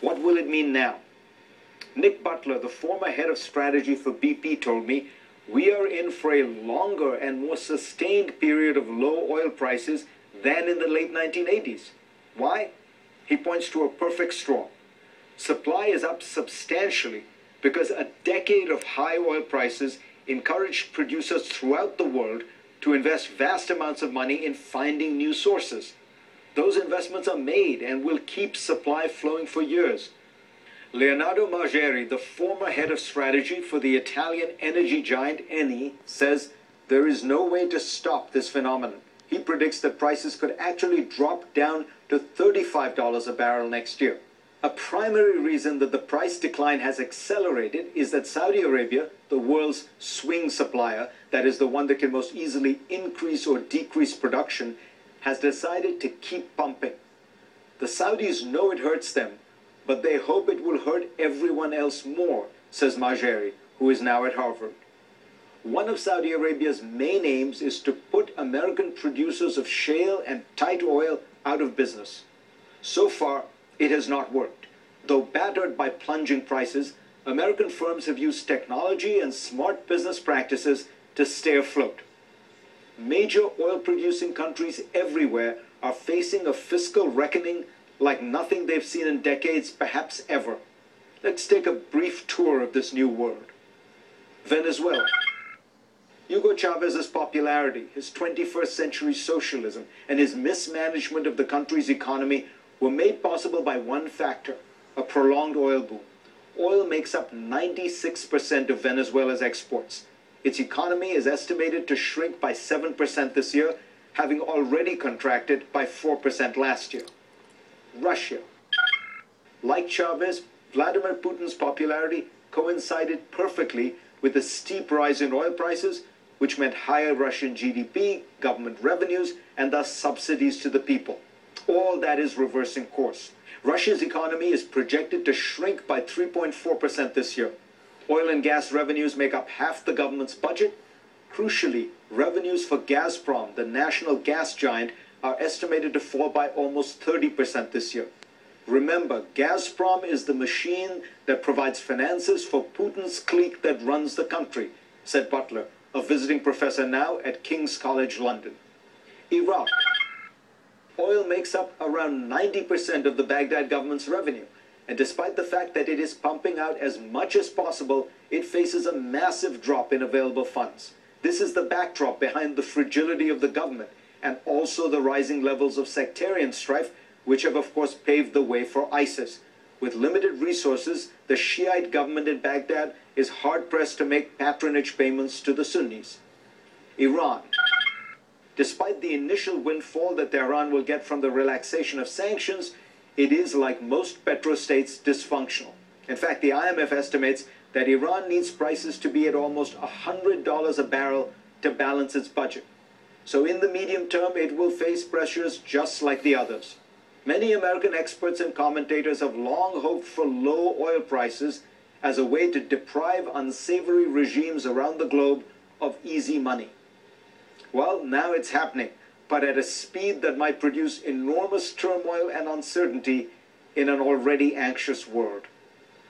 What will it mean now? Nick Butler, the former head of strategy for BP, told me, we are in for a longer and more sustained period of low oil prices than in the late 1980s. Why? He points to a perfect storm. Supply is up substantially because a decade of high oil prices encouraged producers throughout the world to invest vast amounts of money in finding new sources. Those investments are made and will keep supply flowing for years. Leonardo Margeri, the former head of strategy for the Italian energy giant Eni, says there is no way to stop this phenomenon. He predicts that prices could actually drop down to $35 a barrel next year. A primary reason that the price decline has accelerated is that Saudi Arabia, the world's swing supplier, that is the one that can most easily increase or decrease production, has decided to keep pumping. The Saudis know it hurts them, but they hope it will hurt everyone else more, says Margeri, who is now at Harvard. One of Saudi Arabia's main aims is to put American producers of shale and tight oil out of business. So far, it has not worked. Though battered by plunging prices, American firms have used technology and smart business practices to stay afloat. Major oil-producing countries everywhere are facing a fiscal reckoning like nothing they've seen in decades, perhaps ever. Let's take a brief tour of this new world. Venezuela. Hugo Chávez's popularity, his 21st century socialism, and his mismanagement of the country's economy were made possible by one factor, a prolonged oil boom. Oil makes up 96% of Venezuela's exports. Its economy is estimated to shrink by 7% this year, having already contracted by 4% last year. Russia. Like Chávez, Vladimir Putin's popularity coincided perfectly with a steep rise in oil prices, which meant higher Russian GDP, government revenues, and thus subsidies to the people. All that is reversing course. Russia's economy is projected to shrink by 3.4% this year. Oil and gas revenues make up half the government's budget. Crucially, revenues for Gazprom, the national gas giant, are estimated to fall by almost 30% this year. Remember, Gazprom is the machine that provides finances for Putin's clique that runs the country, said Butler, a visiting professor now at King's College London. Iraq. Oil makes up around 90% of the Baghdad government's revenue, and despite the fact that it is pumping out as much as possible, it faces a massive drop in available funds. This is the backdrop behind the fragility of the government, and also the rising levels of sectarian strife, which have of course paved the way for ISIS. With limited resources, the Shiite government in Baghdad is hard-pressed to make patronage payments to the Sunnis. Iran. Despite the initial windfall that Tehran will get from the relaxation of sanctions, it is, like most petrostates, dysfunctional. In fact, the IMF estimates that Iran needs prices to be at almost $100 a barrel to balance its budget. So in the medium term, it will face pressures just like the others. Many American experts and commentators have long hoped for low oil prices as a way to deprive unsavory regimes around the globe of easy money. Well, now it's happening, but at a speed that might produce enormous turmoil and uncertainty in an already anxious world.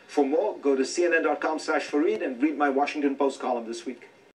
For more, go to cnn.com/Fareed and read my Washington Post column this week.